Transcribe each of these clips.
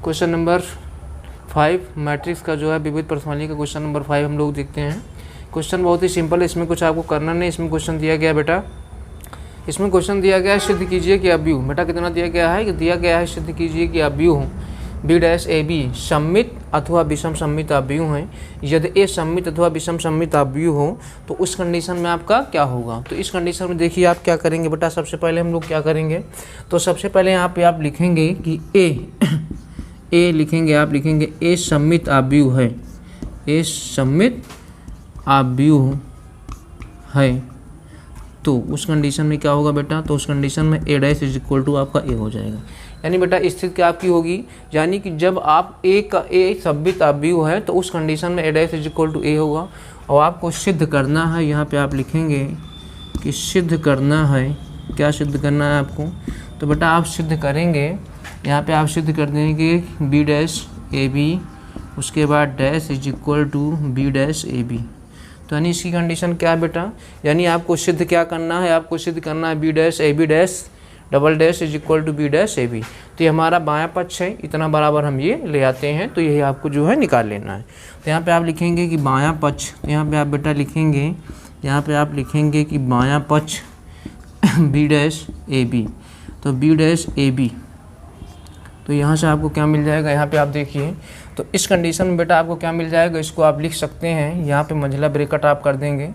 Question number 5 matrix का जो है विविध प्रश्नावली का क्वेश्चन नंबर 5 हम लोग देखते हैं। क्वेश्चन बहुत ही सिंपल है, इसमें कुछ आपको करना नहीं। इसमें क्वेश्चन दिया गया बेटा, इसमें क्वेश्चन दिया गया है सिद्ध कीजिए कि अव्यूह, बेटा कितना दिया गया है कि दिया गया है सिद्ध कीजिए कि अव्यूह बी डैश ए बी सममित अथवा विषम सममित अव्यूह हैं। यदि ए सममित अथवा विषम सममित अव्यूह हो तो उस कंडीशन में आपका क्या होगा। तो इस कंडीशन में देखिए आप क्या करेंगे बेटा, सबसे पहले हम लोग क्या करेंगे, तो सबसे पहले यहाँ पे आप लिखेंगे कि ए लिखेंगे, आप लिखेंगे ए सममित अव्यूह है, ए सममित अव्यूह है। तो उस कंडीशन में क्या होगा बेटा, तो उस कंडीशन में ए डैश इज इक्वल टू आपका ए हो जाएगा। यानी बेटा स्थिति क्या आपकी होगी, यानी कि जब आप ए का ए सममित अव्यूह है तो उस कंडीशन में ए डैश इज इक्वल टू ए होगा। और आपको सिद्ध करना है, यहाँ पे आप लिखेंगे कि सिद्ध करना है, क्या सिद्ध करना है आपको, तो बेटा आप सिद्ध करेंगे, यहाँ पे आप सिद्ध कर देंगे बी डैश ए बी, उसके बाद dash is equal to B dash A B. तो यानी इसकी कंडीशन क्या है बेटा, यानी आपको सिद्ध क्या करना है, आपको सिद्ध करना है B dash A B dash double dash is equal to B dash A B. तो ये हमारा बायां पक्ष है, इतना बराबर हम ये ले आते हैं, तो यही आपको जो है निकाल लेना है। तो यहाँ पे आप लिखेंगे कि बायां पक्ष, तो यहाँ पे आप बेटा लिखेंगे, यहाँ पे आप लिखेंगे कि बायां पक्ष बी डैश ए बी, तो बी डैश ए बी। तो यहाँ से आपको क्या मिल जाएगा, यहाँ पे आप देखिए, तो इस कंडीशन में बेटा आपको क्या मिल जाएगा, इसको आप लिख सकते हैं, यहाँ पे मंझला ब्रैकेट आप कर देंगे।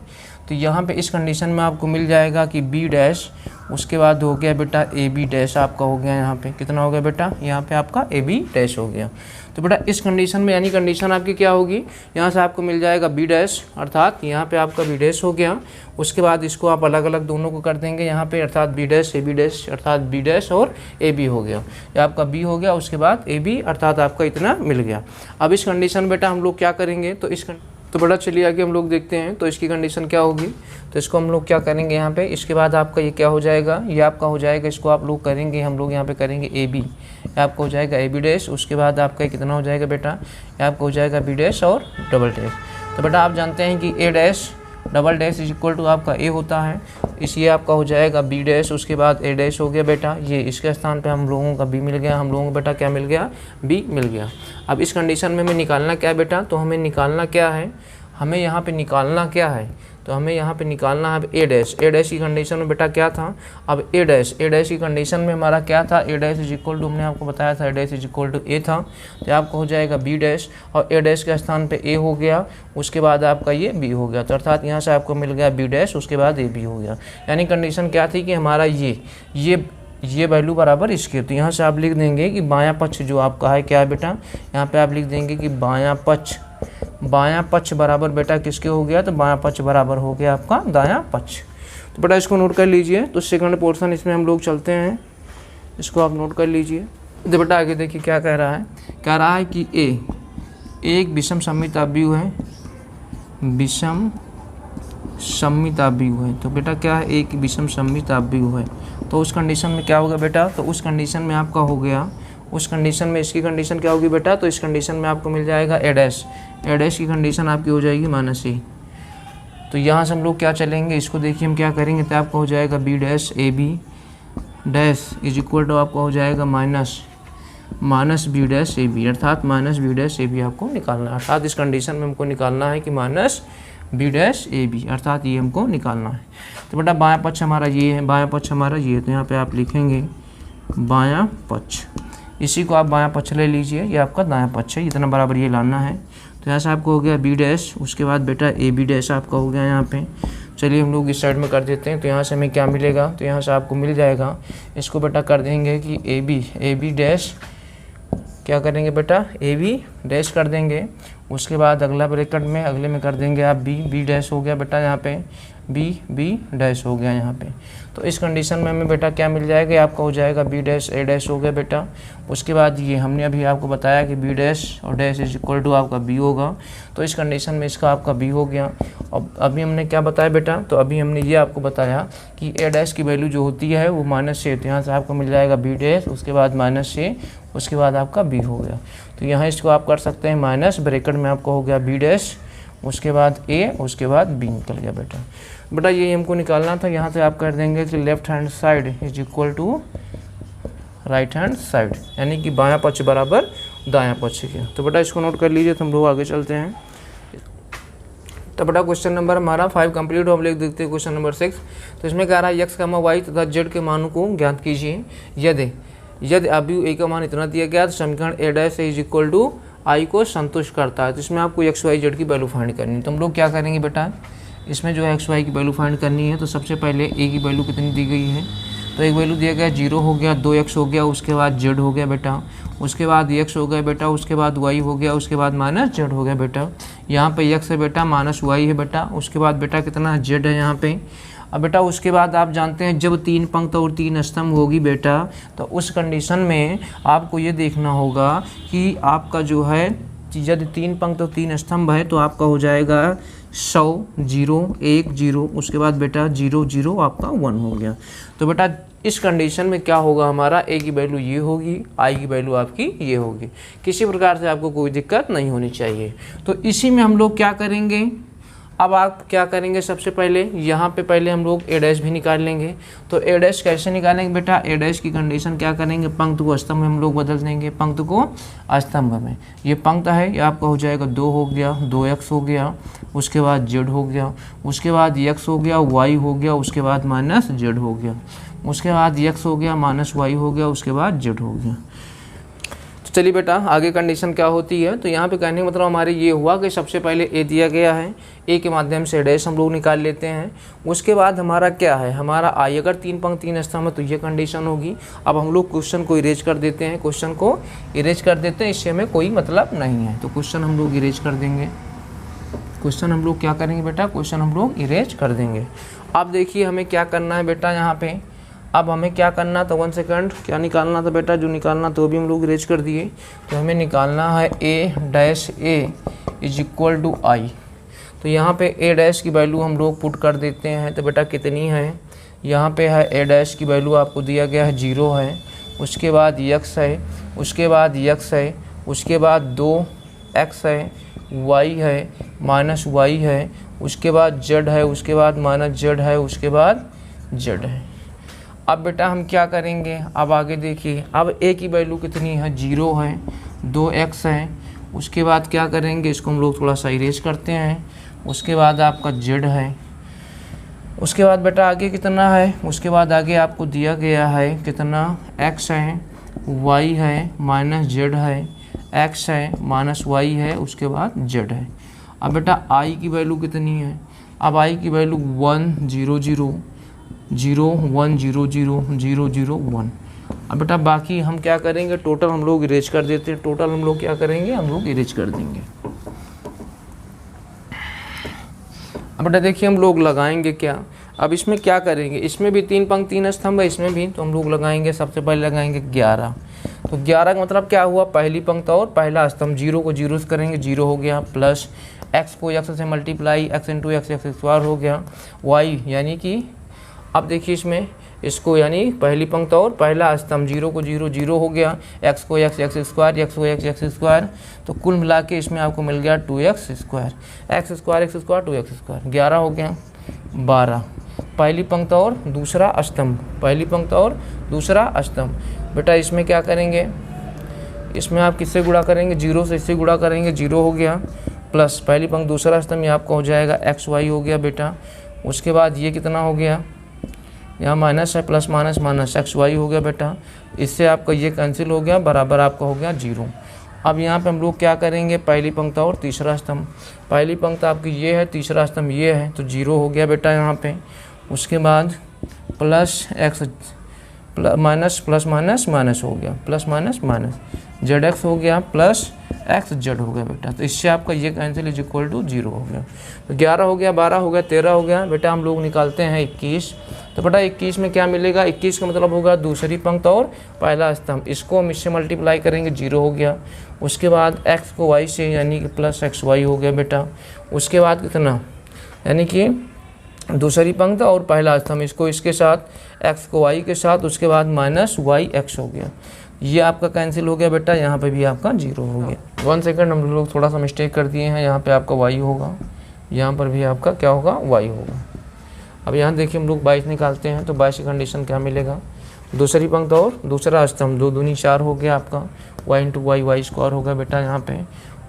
तो यहाँ पे इस कंडीशन में आपको मिल जाएगा कि बी डैश, उसके बाद हो गया बेटा ए बी डैश आपका हो गया, यहाँ पे कितना हो गया बेटा, यहाँ पे आपका ए बी डैश हो गया। तो बेटा इस कंडीशन में यानी कंडीशन आपकी क्या होगी, यहाँ से आपको मिल जाएगा बी डैश, अर्थात यहाँ पे आपका बी डैश हो गया। उसके बाद इसको आप अलग अलग दोनों को कर देंगे यहाँ पे, अर्थात B dash A B dash, अर्थात बी डैश और ए बी हो गया, ये आपका बी हो गया, उसके बाद ए बी, अर्थात आपका इतना मिल गया। अब इस कंडीशन बेटा हम लोग क्या करेंगे, तो बेटा चलिए आगे हम लोग देखते हैं, तो इसकी कंडीशन क्या होगी। तो इसको हम लोग क्या करेंगे यहाँ पे, इसके बाद आपका ये क्या हो जाएगा, ये आपका हो जाएगा, इसको आप लोग करेंगे, हम लोग यहाँ पे करेंगे ए बी, आपका हो जाएगा ए बी डैश, उसके बाद आपका कितना हो जाएगा बेटा, ये आपका हो जाएगा बी डैश और डबल डैश। तो बेटा आप जानते हैं कि A dash double dash is equal to आपका ए होता है, इसलिए आपका हो जाएगा बी डैश, उसके बाद ए डैश हो गया बेटा, ये इसके स्थान पे हम लोगों का बी मिल गया, हम लोगों को बेटा क्या मिल गया, बी मिल गया। अब इस कंडीशन में हमें निकालना क्या है बेटा, तो हमें निकालना क्या है, हमें यहाँ पे निकालना क्या है, तो हमें यहाँ पे निकालना है ए डैश। ए डैश की कंडीशन में बेटा क्या था, अब ए डैश की कंडीशन में हमारा क्या था, ए डैश इज इक्वल टू, हमने आपको बताया था ए डैश इज इक्वल टू ए था, तो आपको हो जाएगा बी डैश, और ए डैश के स्थान पे ए हो गया, उसके बाद आपका ये बी हो गया, तो अर्थात यहाँ से आपको मिल गया बी डैश, उसके बाद ए बी हो गया। यानी कंडीशन क्या थी कि हमारा ये वैल्यू बराबर इसके। तो यहाँ से आप लिख देंगे कि बायां पक्ष जो आपका है क्या है बेटा, यहाँ पे आप लिख देंगे कि बायां पक्ष बराबर बेटा किसके हो गया, तो बायां पक्ष बराबर हो गया आपका दायां पक्ष। तो बेटा इसको नोट कर लीजिए। तो सेकंड पोर्शन इसमें हम लोग चलते हैं, इसको आप नोट कर लीजिए। तो बेटा आगे देखिए क्या कह रहा है, कह रहा है कि ए एक विषम सममित अव्यूह है, विषम सममित अव्यूह है। तो बेटा क्या है, एक विषम सममित अव्यूह है, तो उस कंडीशन में क्या होगा बेटा, तो उस कंडीशन में आपका हो गया, उस कंडीशन में इसकी कंडीशन क्या होगी बेटा, तो इस कंडीशन में आपको मिल जाएगा ए डैश की कंडीशन आपकी हो जाएगी माइनस ए। तो यहाँ से हम लोग क्या चलेंगे, इसको देखिए हम क्या करेंगे, तो आपका हो जाएगा B dash A B dash is equal to आपका हो जाएगा minus B dash A B, अर्थात minus B dash A B आपको निकालना है। अर्थात इस कंडीशन में हमको निकालना है कि minus B dash A B, अर्थात ये हमको निकालना है। तो बेटा बायां पक्ष हमारा ये है, बायां पक्ष हमारा ये है, तो यहाँ पे आप लिखेंगे बायां पक्ष, इसी को आप बायां पक्ष ले लीजिए, ये आपका दायां पक्ष है, इतना बराबर ये लाना है। तो यहाँ से आपको हो गया बी डैश, उसके बाद बेटा ए बी डैश आपका हो गया यहाँ पे। चलिए हम लोग इस साइड में कर देते हैं, तो यहाँ से हमें क्या मिलेगा, तो यहाँ से आपको मिल जाएगा, इसको बेटा कर देंगे कि ए बी डैश, क्या करेंगे बेटा, ए बी डैश कर देंगे, उसके बाद अगला ब्रैकेट में अगले में कर देंगे आप बी डैश हो गया बेटा, यहाँ पे बी डैश हो गया यहाँ पे। तो इस कंडीशन में हमें बेटा क्या मिल जाएगा, आपका हो जाएगा बी डैश ए डैश हो गया बेटा। उसके बाद ये हमने अभी आपको बताया कि बी डैश और डैश इज इक्वल टू आपका बी होगा, तो इस कंडीशन में इसका आपका बी हो गया। अब अभी हमने क्या बताया बेटा, तो अभी हमने ये आपको बताया कि ए डैश की वैल्यू जो होती है वो माइनस से, तो यहाँ से आपको मिल जाएगा बी डैश, उसके बाद माइनस से, उसके बाद आपका बी हो गया। तो यहाँ इसको आप कर सकते हैं माइनस ब्रैकेट में आपका हो गया बी डैश, उसके बाद ए, उसके बाद बी निकल गया बेटा ये हमको निकालना था। यहाँ से आप कर देंगे कि left hand side is equal to right hand side, यानी कि बायां पक्ष बराबर दायां पक्ष के। तो बेटा इसको नोट कर लीजिए, तो हम लोग आगे चलते हैं। तो बेटा क्वेश्चन नंबर हमारा 5 कंप्लीट हो। हम लोग देखते हैं क्वेश्चन नंबर 6। तो इसमें कह रहा है x, y तथा z के मानों को ज्ञात कीजिए। यदि अभी a का मान इतना दिया गया तो समीकरण a dash is equal to i को संतुष्ट करता है। तो इसमें आपको x, y, z की वैल्यू फाइंड करनी है। तो हम लोग क्या करेंगे बेटा, इसमें जो है x, y की वैल्यू फाइंड करनी है। तो सबसे पहले a की वैल्यू कितनी दी गई है, तो एक वैल्यू दिया गया 0 हो गया, 2x हो गया, उसके बाद z हो गया बेटा, उसके बाद x हो गया बेटा, उसके बाद y हो गया, उसके बाद माइनस z हो गया बेटा। यहाँ पे x है बेटा, माइनस y है बेटा, उसके बाद बेटा कितना z है यहाँ पे। अब बेटा उसके बाद आप जानते हैं जब 3 पंक्त और 3 स्तंभ होगी बेटा, तो उस कंडीशन में आपको ये देखना होगा कि आपका जो है यदि 3 पंक्त और 3 स्तंभ है तो आपका हो जाएगा 100 0 1 0, उसके बाद बेटा 0 0 आपका 1 हो गया। तो बेटा इस कंडीशन में क्या होगा, हमारा a की वैल्यू ये होगी, i की वैल्यू आपकी ये होगी। किसी प्रकार से आपको कोई दिक्कत नहीं होनी चाहिए। तो इसी में हम लोग क्या करेंगे, अब आप क्या करेंगे, सबसे पहले यहाँ पे पहले हम लोग a डैश भी निकाल लेंगे। तो a डैश कैसे निकालेंगे बेटा, a डैश की कंडीशन क्या करेंगे, पंक्त को स्तंभ में हम लोग बदल देंगे, पंक्त को स्तंभ में। ये पंक्त है, ये आपका हो जाएगा 2 हो गया, 2x हो गया, उसके बाद z हो गया, उसके बाद x हो गया, y हो गया, उसके बाद माइनस z हो गया, उसके बाद x हो गया, माइनस y हो गया, उसके बाद z हो गया। चलिए बेटा आगे कंडीशन क्या होती है। तो यहाँ पे कहने का मतलब हमारे ये हुआ कि सबसे पहले a दिया गया है, a के माध्यम से डैश हम लोग निकाल लेते हैं। उसके बाद हमारा क्या है, हमारा i, अगर 3 पंक्त 3 स्तंभ है तो ये कंडीशन होगी। अब हम लोग क्वेश्चन को इरेज कर देते हैं, क्वेश्चन को इरेज कर देते हैं, इससे हमें कोई मतलब नहीं है। तो क्वेश्चन हम लोग इरेज कर देंगे, क्वेश्चन हम लोग क्या करेंगे बेटा, क्वेश्चन हम लोग इरेज कर देंगे। अब देखिए हमें क्या करना है बेटा, यहाँ पे अब हमें क्या करना था, 1 सेकंड, क्या निकालना था बेटा, जो निकालना तो भी हम लोग इरेज कर दिए। तो हमें निकालना है a dash a is equal to i। तो यहाँ पे a डैश की वैल्यू हम लोग पुट कर देते हैं। तो बेटा कितनी है, यहाँ पे है a डैश की वैल्यू आपको दिया गया है 0 है, उसके बाद x है, उसके बाद x है, उसके बाद 2x है, y है, माइनस y है, उसके बाद z है, उसके बाद माइनस z है, उसके बाद z है। अब बेटा हम क्या करेंगे, अब आगे देखिए, अब a की वैल्यू कितनी है, 0 है, 2x है, उसके बाद क्या करेंगे, इसको हम लोग थोड़ा सा इरेज करते हैं, उसके बाद आपका z है, उसके बाद बेटा आगे कितना है, उसके बाद आगे आपको दिया गया है कितना, x है, y है, माइनस z है, x है, माइनस y है, उसके बाद z है। अब बेटा i की वैल्यू कितनी है, अब i की वैल्यू 1 0 0 0 1 0 0 0 0 1। अब बेटा बाकी हम क्या करेंगे, टोटल हम लोग इरेज कर देते हैं, टोटल हम लोग क्या करेंगे, हम लोग इरेज कर देंगे। अब बेटा देखिए हम लोग लगाएंगे क्या, अब इसमें क्या करेंगे, इसमें भी 3 पंक्त 3 स्तंभ है, इसमें भी, तो हम लोग लगाएंगे, सबसे पहले लगाएंगे 11। तो 11 का मतलब क्या हुआ, पहली पंक्त और पहला स्तंभ, 0 को 0 से करेंगे, 0 हो गया, प्लस x को x से multiply, x into x square हो गया, y यानी कि अब देखिए इसमें इसको यानी पहली पंक्त और पहला स्तंभ, 0 को 0 0 हो गया, x को x स्क्वायर, x को x स्क्वायर, तो कुल मिला के इसमें आपको मिल गया 2x square, x square 2x square, 11 हो गया, 12 पहली पंक्त और दूसरा स्तंभ, पहली पंक्त और दूसरा स्तंभ। बेटा इसमें क्या करेंगे, इसमें आप किससे गुणा करेंगे, 0 से इससे गुणा करेंगे, 0 हो गया, प्लस पहली पंक्त दूसरा स्तंभ, ये आपका हो जाएगा x y हो गया बेटा, उसके बाद ये कितना हो गया, यहाँ माइनस है, plus minus minus X Y हो गया बेटा, इससे आपका ये कैंसिल हो गया, बराबर आपका हो गया 0। अब यहाँ पे हम लोग क्या करेंगे, पहली पंक्त और तीसरा स्तंभ, पहली पंक्त आपकी ये है, तीसरा स्तंभ ये है, तो 0 हो गया बेटा यहाँ पे, उसके बाद plus x minus plus minus minus हो गया, plus minus minus Z x हो गया, प्लस एक्स जेड हो गया बेटा, तो इससे आपका ये कैंसिल इज इक्वल टू 0 हो गया। तो 11 हो गया, 12 हो गया, 13 हो गया बेटा, हम लोग निकालते हैं 21। तो बेटा 21 में क्या मिलेगा, 21 का मतलब होगा दूसरी पंक्त और पहला स्तंभ, इसको हम इससे मल्टीप्लाई करेंगे, 0 हो गया, उसके बाद x को y से यानी कि प्लस एक्स वाई हो गया बेटा, उसके बाद कितना यानी कि दूसरी पंक्त और पहला स्तंभ, इसको इसके साथ x को y के साथ, उसके बाद माइनस वाई एक्स हो गया, ये आपका कैंसिल हो गया बेटा, यहाँ पे भी आपका 0 हो गया। 1 सेकंड, हम लोग थोड़ा सा मिस्टेक कर दिए हैं, यहाँ पे आपका y होगा, यहाँ पर भी आपका क्या होगा, y होगा। अब यहाँ देखिए हम लोग 22 निकालते हैं, तो 22 की कंडीशन क्या मिलेगा, दूसरी पंक्ति और दूसरा स्तंभ, 2 दूनी 4 हो गया आपका, y into Y Y square हो गया बेटा यहाँ पे।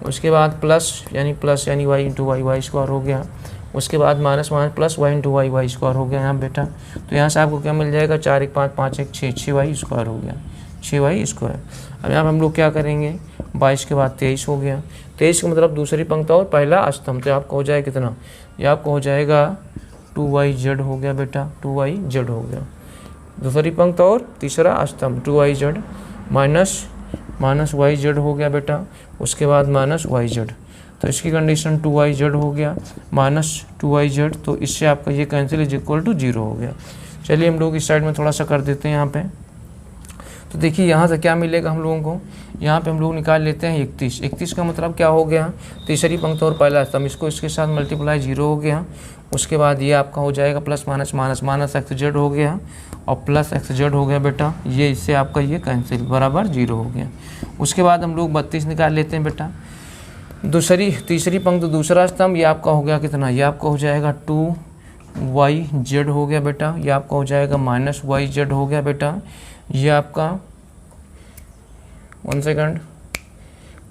उसके बाद प्लस यानी y into Y Y square हो गया। उसके बाद minus plus y into Y Y square हो गया यहाँ बेटा। तो यहाँ से आपको क्या मिल जाएगा, 4 1 5 5 1 6 6y स्क्वायर हो गया, 6y स्क्वायर। अब यहाँ पर हम लोग क्या करेंगे, 22 के बाद 23 हो गया। 23 का मतलब दूसरी पंक्ति और पहला स्तंभ, तो आपको हो जाएगा कितना, ये आपको हो जाएगा 2yz हो गया बेटा, 2yz हो गया। दूसरी पंक्ति और तीसरा स्तंभ 2yz माइनस yz हो गया बेटा। उसके बाद माइनस yz, तो इसकी कंडीशन 2yz हो गया माइनस 2yz, तो इससे आपका ये कैंसिल इज इक्वल टू 0 हो गया। चलिए हम लोग इस साइड में थोड़ा सा कर देते हैं यहाँ पे। तो देखिए यहाँ से क्या मिलेगा हम लोगों को, यहाँ पे हम लोग निकाल लेते हैं 31। 31 का मतलब क्या हो गया, तीसरी पंक्ति और पहला स्तंभ, इसको इसके साथ मल्टीप्लाई 0 हो गया। उसके बाद ये आपका हो जाएगा प्लस माइनस xz हो गया और प्लस xz हो गया बेटा, ये इससे आपका ये कैंसिल बराबर 0 हो गया। उसके बाद हम लोग 32 निकाल लेते हैं बेटा। तीसरी पंक्ति दूसरा स्तंभ, ये आपका हो गया कितना, ये आपका हो जाएगा 2yz हो गया बेटा, ये आपका हो जाएगा माइनस yz हो गया बेटा। ये आपका 1 सेकंड,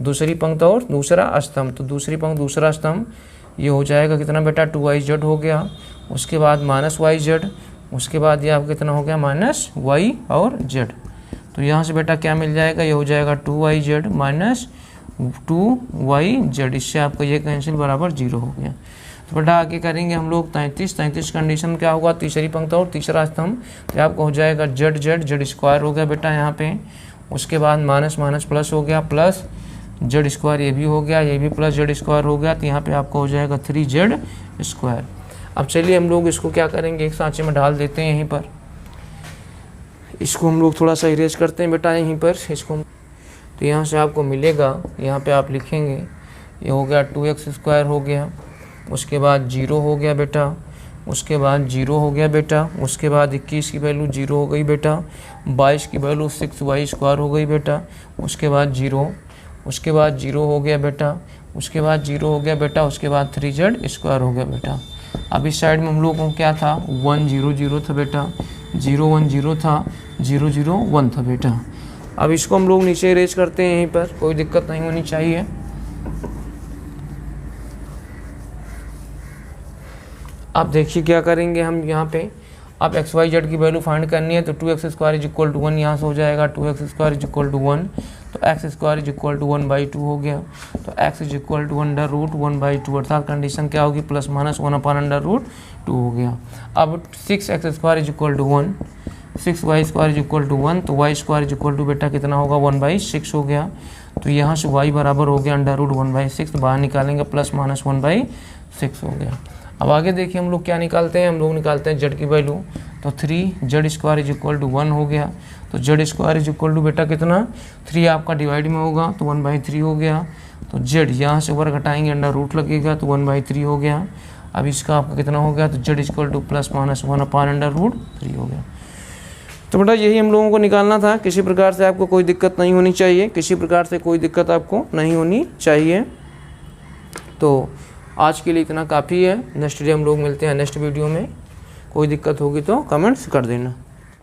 दूसरी पंक्ति और दूसरा स्तंभ, तो दूसरी पंक्ति दूसरा स्तंभ ये हो जाएगा कितना बेटा, 2yz हो गया। उसके बाद माइनस yz, उसके बाद ये आपका कितना हो गया, माइनस y और z। तो यहाँ से बेटा क्या मिल जाएगा, ये हो जाएगा 2yz माइनस 2yz, इससे आपका ये कैंसिल बराबर 0 हो गया। तो बेटा आगे करेंगे हम लोग 33 कंडीशन क्या होगा, तीसरी पंक्ति और तीसरा स्तंभ, तो आपको हो जाएगा z स्क्वायर हो गया बेटा यहाँ पे। उसके बाद माइनस प्लस हो गया, प्लस z स्क्वायर, ये भी हो गया, ये भी प्लस z स्क्वायर हो गया, तो यहाँ पे आपको हो जाएगा 3z स्क्वायर। अब चलिए हम लोग इसको क्या करेंगे, एक सांचे में डाल देते हैं यहीं पर। इसको हम लोग थोड़ा सा इरेज करते हैं बेटा यहीं पर इसको। तो यहाँ से आपको मिलेगा, यहाँ पे आप लिखेंगे, ये हो गया 2x स्क्वायर हो गया। उसके बाद 0 हो गया बेटा, उसके बाद 0 हो गया बेटा। उसके बाद 21 की वैल्यू 0 हो गई बेटा, 22 की वैल्यू 6y स्क्वायर हो गई बेटा। उसके बाद 0, उसके बाद 0 हो गया बेटा, उसके बाद 0 हो गया बेटा। उसके बाद 3z स्क्वायर हो गया बेटा। अब इस साइड में हम लोगों को क्या था, 1 0 0 था बेटा, 0 1 0 था, 0 0 1 था बेटा। अब इसको हम लोग नीचे इरेज करते हैं यहीं पर, कोई दिक्कत नहीं होनी चाहिए। अब देखिए क्या करेंगे हम यहाँ पे, अब एक्स वाई जेड की वैल्यू फाइंड करनी है, तो 2x square is equal to 1 यहाँ से हो जाएगा, 2x square is equal to 1, तो x square is equal to 1/2 हो गया। तो x is equal to under root 1/2, अर्थात कंडीशन क्या होगी, प्लस माइनस 1/√2 हो गया। अब 6x square is equal to 1, 6y square is equal to 1, तो y square is equal to बेटा कितना होगा, 1/6 हो गया। तो यहाँ से y बराबर हो गया अंडर रूट 1/6, बाहर निकालेंगे प्लस माइनस 1/6 हो गया। अब आगे देखिए हम लोग क्या निकालते हैं, हम लोग निकालते हैं z की वैल्यू, तो 3z square is equal to 1 हो गया। तो z square is equal to बेटा कितना, 3 आपका डिवाइड में होगा तो 1/3 हो गया। तो z यहाँ से ऊपर घटाएंगे अंडर रूट लगेगा तो 1/3 हो गया। अब इसका आपका कितना हो गया, तो z equal two plus minus 1/√3 हो गया। तो बेटा यही हम लोगों को निकालना था। किसी प्रकार से आपको कोई दिक्कत नहीं होनी चाहिए, किसी प्रकार से कोई दिक्कत आपको नहीं होनी चाहिए। तो आज के लिए इतना काफ़ी है। नेक्स्ट डे हम लोग मिलते हैं नेक्स्ट वीडियो में। कोई दिक्कत होगी तो कमेंट्स कर देना।